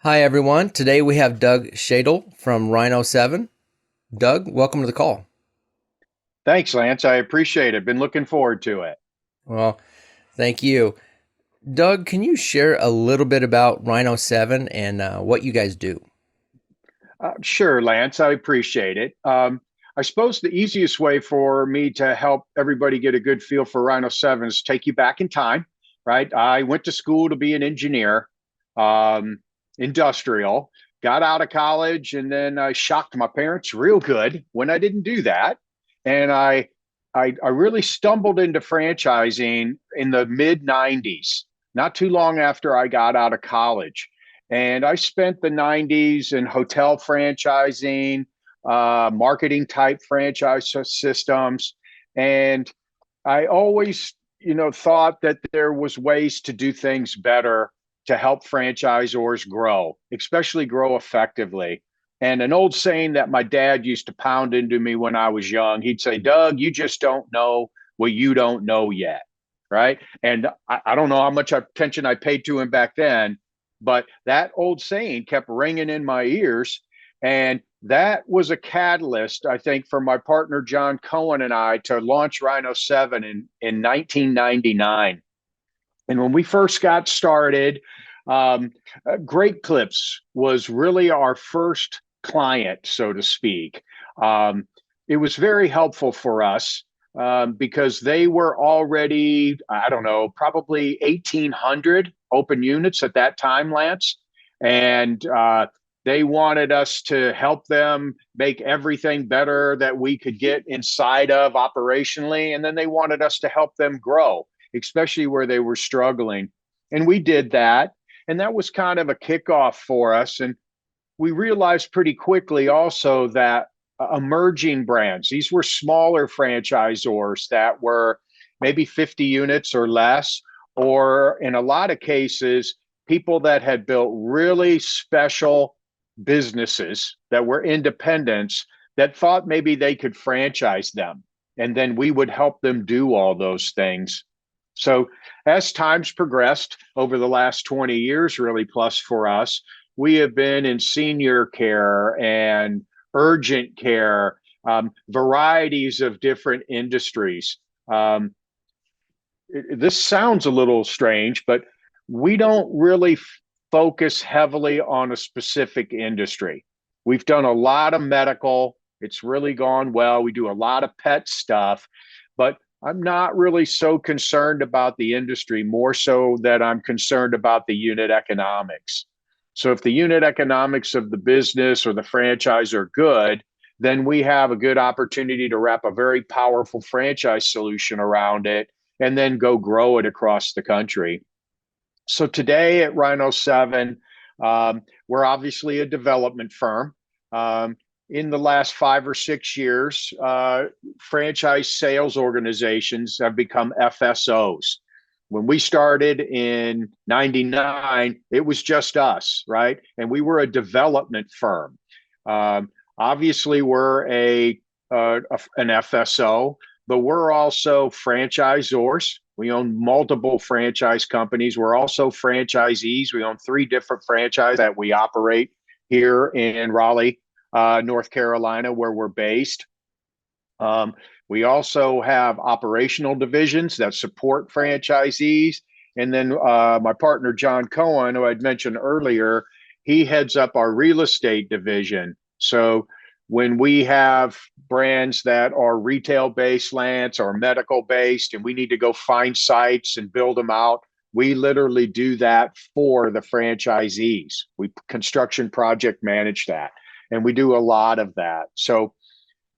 Hi, everyone. Today we have Doug Schadle from Rhino 7. Doug, welcome to the call. Thanks, Lance. I appreciate it. Been looking forward to it. Well, thank you. Doug, can you share a little bit about Rhino 7 and what you guys do? Sure, Lance. I appreciate it. I suppose the easiest way for me to help everybody get a good feel for Rhino 7 is take you back in time, right? I went to school to be an engineer, um, industrial, got out of college, and then I shocked my parents real good when I didn't do that. And I really stumbled into franchising in the mid 90s, not too long after I got out of college. And I spent the 90s in hotel franchising, marketing type franchise systems. And I always, thought that there was ways to do things better to help franchisors grow, especially grow effectively. And an old saying that my dad used to pound into me when I was young, he'd say, Doug, you just don't know what you don't know yet. Right. And I don't know how much attention I paid to him back then, but that old saying kept ringing in my ears. And that was a catalyst, I think, for my partner, John Cohen, and I to launch Rhino 7 in 1999. And when we first got started, um, Great Clips was really our first client, so to speak. It was very helpful for us because they were already, I don't know, probably 1,800 open units at that time, Lance. And they wanted us to help them make everything better that we could get inside of operationally. And then they wanted us to help them grow, especially where they were struggling. And we did that. And that was kind of a kickoff for us. And we realized pretty quickly also that emerging brands, these were smaller franchisors that were maybe 50 units or less, or in a lot of cases, people that had built really special businesses that were independents that thought maybe they could franchise them. And then we would help them do all those things. So as times progressed over the last 20 years, really plus for us, we have been in senior care and urgent care, varieties of different industries. Um, this sounds a little strange, but we don't really focus heavily on a specific industry. We've done a lot of medical. It's really gone well. We do a lot of pet stuff, but I'm not really so concerned about the industry, more so that I'm concerned about the unit economics. So if the unit economics of the business or the franchise are good, then we have a good opportunity to wrap a very powerful franchise solution around it and then go grow it across the country. So today at Rhino 7, we're obviously a development firm. In the last 5 or 6 years, franchise sales organizations have become FSOs. When we started in 99, it was just us, right? And we were a development firm. Obviously, we're an FSO, but we're also franchisors. We own multiple franchise companies. We're also franchisees. We own 3 different franchises that we operate here in Raleigh, North Carolina, where we're based. Um, we also have operational divisions that support franchisees. And then my partner, John Cohen, who I'd mentioned earlier, he heads up our real estate division. So when we have brands that are retail based, Lance, or medical based, and we need to go find sites and build them out, we literally do that for the franchisees. We construction project manage that, and we do a lot of that. So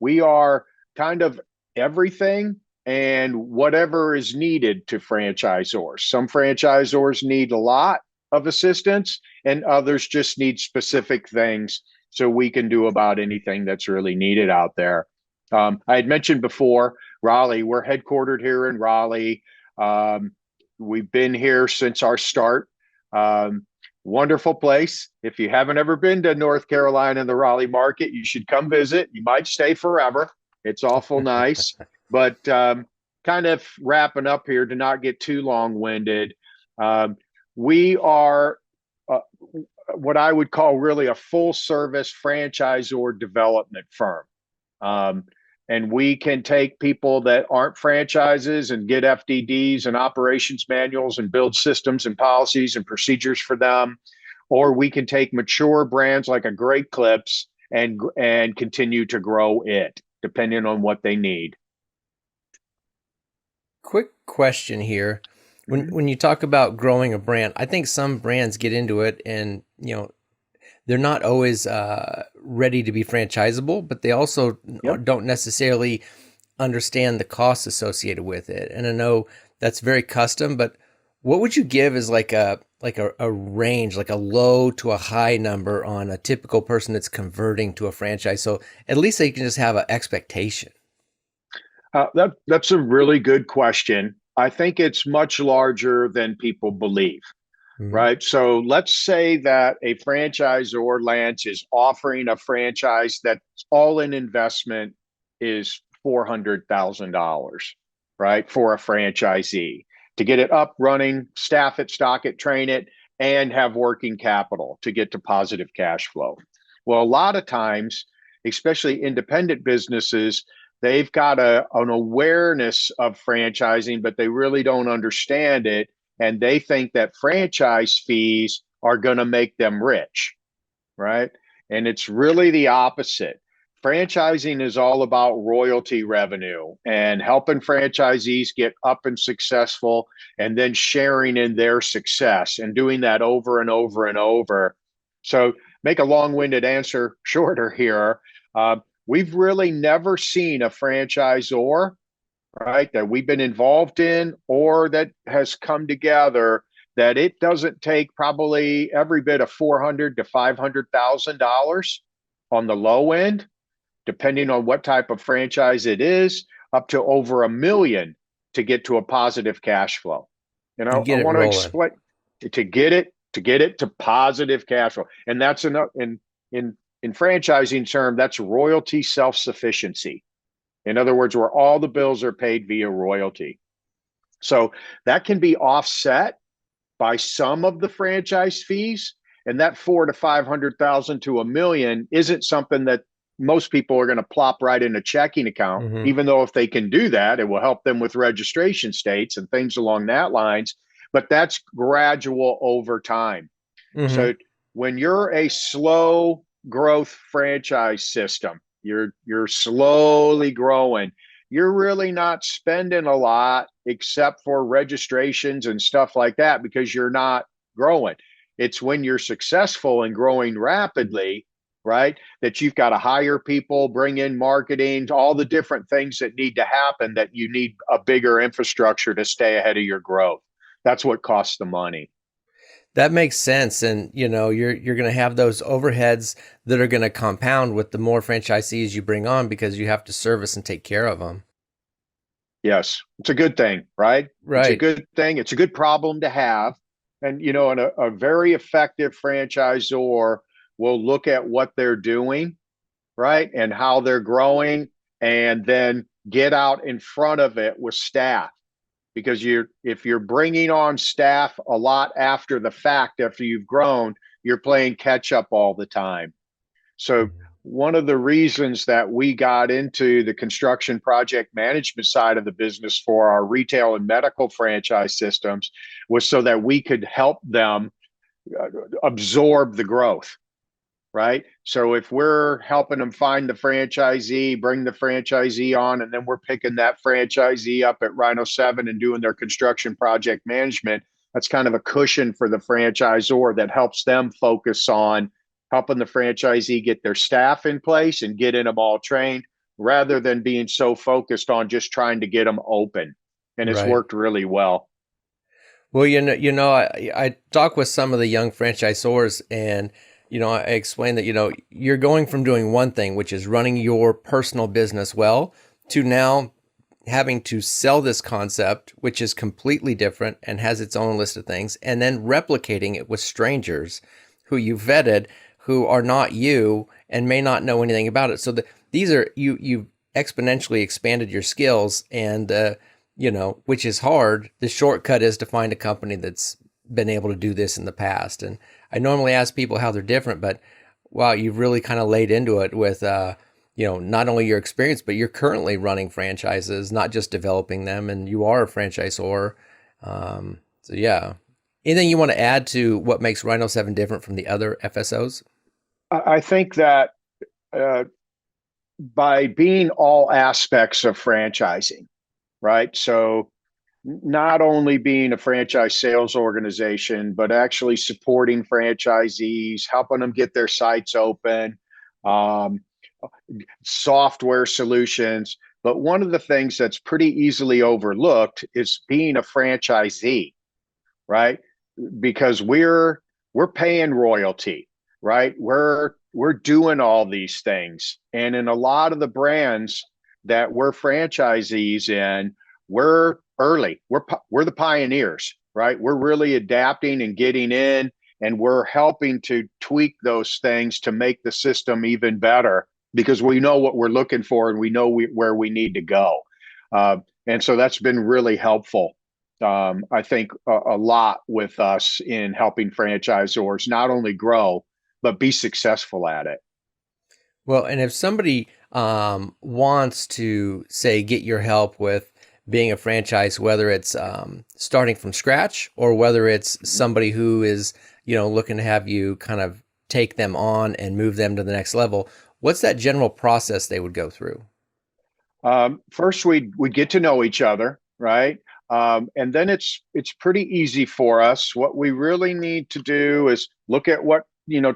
we are kind of everything and whatever is needed to franchisors. Some franchisors need a lot of assistance, and others just need specific things. So we can do about anything that's really needed out there. I had mentioned before, Raleigh, we're headquartered here in Raleigh. We've been here since our start. Um, Wonderful place. If you haven't ever been to North Carolina and the Raleigh market, you should come visit. You might stay forever. It's awful nice. But kind of wrapping up here to not get too long winded, um, we are, uh, what I would call really a full service franchisor development firm. Um, and we can take people that aren't franchises and get FDDs and operations manuals and build systems and policies and procedures for them. Or we can take mature brands like a Great Clips and continue to grow it, depending on what they need. Quick question here. Mm-hmm. When you talk about growing a brand, I think some brands get into it and, they're not always ready to be franchisable, but they also Yep. don't necessarily understand the costs associated with it. And I know that's very custom, but what would you give as like a range, like a low to a high number on a typical person that's converting to a franchise? So at least they can just have an expectation. That's a really good question. I think it's much larger than people believe, Mhm. right? So let's say that a franchisor, Lance, is offering a franchise that's all in investment is $400,000, right, for a franchisee to get it up, running, staff it, stock it, train it, and have working capital to get to positive cash flow. Well, a lot of times, especially independent businesses, they've got an awareness of franchising, but they really don't understand it. And they think that franchise fees are going to make them rich, right? And it's really the opposite. Franchising is all about royalty revenue and helping franchisees get up and successful and then sharing in their success and doing that over and over and over. So, make a long winded answer shorter here. We've really never seen a franchisor, right, that we've been involved in or that has come together that it doesn't take probably every bit of $400 to $500,000 on the low end, depending on what type of franchise it is, up to over $1 million to get to a positive cash flow. And I get it want to rolling. explain to get it to positive cash flow, and that's enough in franchising term. That's royalty self sufficiency. In other words, where all the bills are paid via royalty. So that can be offset by some of the franchise fees, and that 400 to 500,000 to $1 million isn't something that most people are going to plop right in a checking account. Hmm. Even though if they can do that, it will help them with registration states and things along that lines. But that's gradual over time. Hmm. So when you're a slow growth franchise system, you're slowly growing. You're really not spending a lot except for registrations and stuff like that because you're not growing. It's when you're successful and growing rapidly, right, that you've got to hire people, bring in marketing, all the different things that need to happen, that you need a bigger infrastructure to stay ahead of your growth. That's what costs the money. That makes sense. And you're going to have those overheads that are going to compound with the more franchisees you bring on because you have to service and take care of them. Yes, it's a good thing, right? It's a Right. good thing. It's a good problem to have. And, and a very effective franchisor will look at what they're doing, right? And how they're growing, and then get out in front of it with staff. Because if you're bringing on staff a lot after the fact, after you've grown, you're playing catch up all the time. So one of the reasons that we got into the construction project management side of the business for our retail and medical franchise systems was so that we could help them absorb the growth, right? So if we're helping them find the franchisee, bring the franchisee on, and then we're picking that franchisee up at Rhino 7 and doing their construction project management, that's kind of a cushion for the franchisor that helps them focus on helping the franchisee get their staff in place and getting them all trained rather than being so focused on just trying to get them open. And it's Right. worked really well. Well, I talk with some of the young franchisors, and I explain that you're going from doing one thing, which is running your personal business well, to now having to sell this concept, which is completely different and has its own list of things, and then replicating it with strangers who you vetted, who are not you and may not know anything about it. So these are you've exponentially expanded your skills, and which is hard. The shortcut is to find a company been able to do this in the past. And I normally ask people how they're different, but wow, you've really kind of laid into it with, not only your experience, but you're currently running franchises, not just developing them, and you are a franchisor. So yeah. Anything you want to add to what makes Rhino 7 different from the other FSOs? I think that uh, by being all aspects of franchising, right? So not only being a franchise sales organization, but actually supporting franchisees, helping them get their sites open, um, software solutions. But one of the things that's pretty easily overlooked is being a franchisee, right? Because we're paying royalty, right? We're doing all these things. And in a lot of the brands that we're franchisees in, we're early. We're the pioneers, right? We're really adapting and getting in, and we're helping to tweak those things to make the system even better because we know what we're looking for and we know where we need to go. And so that's been really helpful. I think a lot with us in helping franchisors not only grow, but be successful at it. Well, and if somebody wants to, say, get your help with being a franchise, whether it's starting from scratch or whether it's somebody who is, looking to have you kind of take them on and move them to the next level, what's that general process they would go through? First, we get to know each other, right? And then it's pretty easy for us. What we really need to do is look at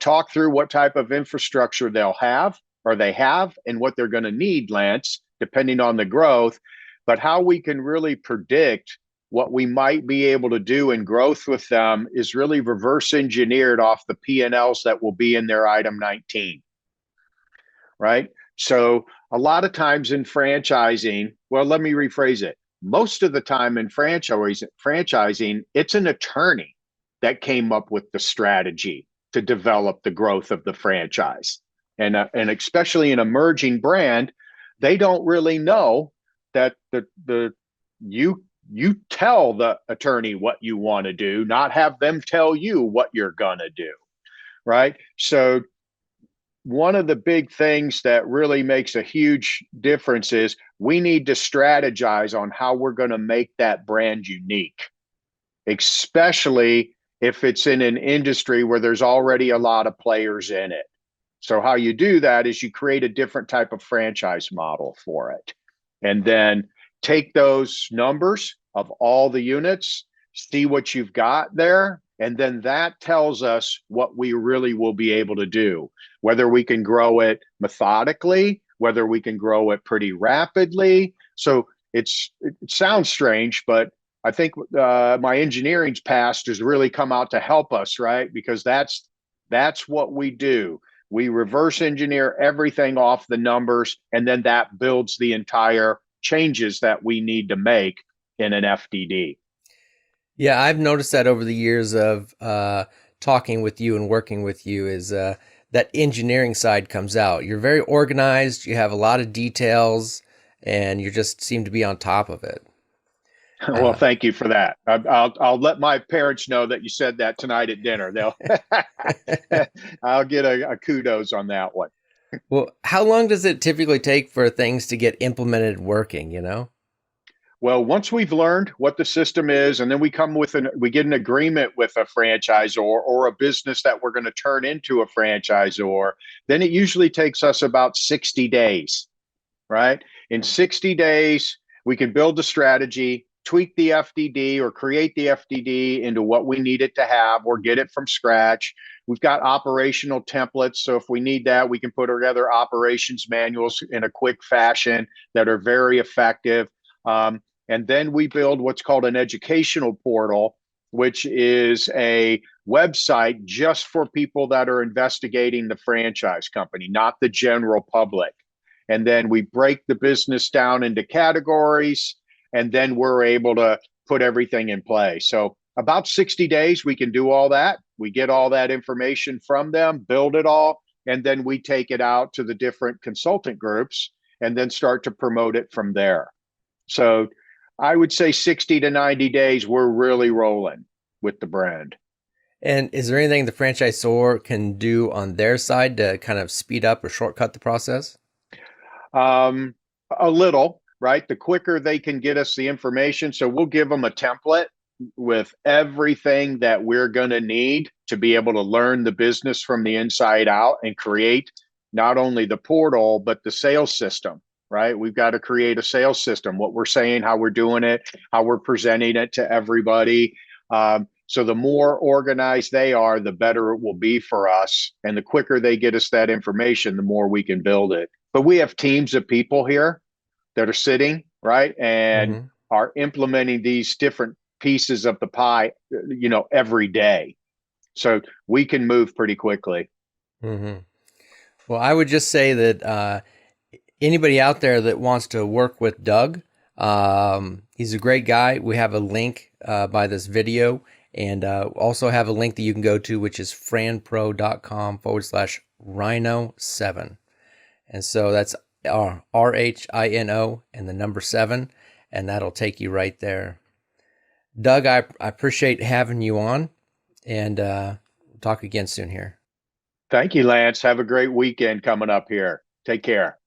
talk through what type of infrastructure they'll have or they have and what they're going to need, Lance, depending on the growth, but how we can really predict what we might be able to do in growth with them is really reverse engineered off the P&Ls that will be in their item 19, right? So a lot of times in franchising, well, let me rephrase it. Most of the time in franchising, it's an attorney that came up with the strategy to develop the growth of the franchise. And especially an emerging brand, they don't really know that you tell the attorney what you want to do, not have them tell you what you're gonna do, right? So one of the big things that really makes a huge difference is we need to strategize on how we're going to make that brand unique, especially if it's in an industry where there's already a lot of players in it. So how you do that is you create a different type of franchise model for it. And then take those numbers of all the units, see what you've got there, and then that tells us what we really will be able to do, whether we can grow it methodically, whether we can grow it pretty rapidly. So it sounds strange, but I think my engineering's past has really come out to help us, right? Because that's what we do. We reverse engineer everything off the numbers, and then that builds the entire changes that we need to make in an FDD. Yeah, I've noticed that over the years of talking with you and working with you is that engineering side comes out. You're very organized, you have a lot of details, and you just seem to be on top of it. Well, thank you for that. I'll let my parents know that you said that tonight at dinner. They'll I'll get a kudos on that one. Well, how long does it typically take for things to get implemented and working, Well, once we've learned what the system is, and then we get an agreement with a franchisor or a business that we're going to turn into a franchisor, then it usually takes us about 60 days, right? In 60 days, we can build the strategy, tweak the FDD or create the FDD into what we need it to have or get it from scratch. We've got operational templates. So if we need that, we can put together operations manuals in a quick fashion that are very effective. And then we build what's called an educational portal, which is a website just for people that are investigating the franchise company, not the general public. And then we break the business down into categories, and then we're able to put everything in place. So about 60 days, we can do all that. We get all that information from them, build it all, and then we take it out to the different consultant groups and then start to promote it from there. So I would say 60 to 90 days, we're really rolling. with the brand. And is there anything the franchisor can do on their side to kind of speed up or shortcut the process? Um, a little, right? The quicker they can get us the information. So we'll give them a template with everything that we're going to need to be able to learn the business from the inside out and create not only the portal, but the sales system, right? We've got to create a sales system, what we're saying, how we're doing it, how we're presenting it to everybody. So the more organized they are, the better it will be for us. And the quicker they get us that information, the more we can build it. But we have teams of people here that are sitting, right, and Mm-hmm. are implementing these different pieces of the pie, every day. So we can move pretty quickly. Mm-hmm. Well, I would just say that anybody out there that wants to work with Doug, he's a great guy. We have a link by this video, and also have a link that you can go to, which is franpro.com/rhino7. And so that's RHINO and the number 7, and that'll take you right there. Doug, I appreciate having you on, and talk again soon here. Thank you, Lance. Have a great weekend coming up here. Take care.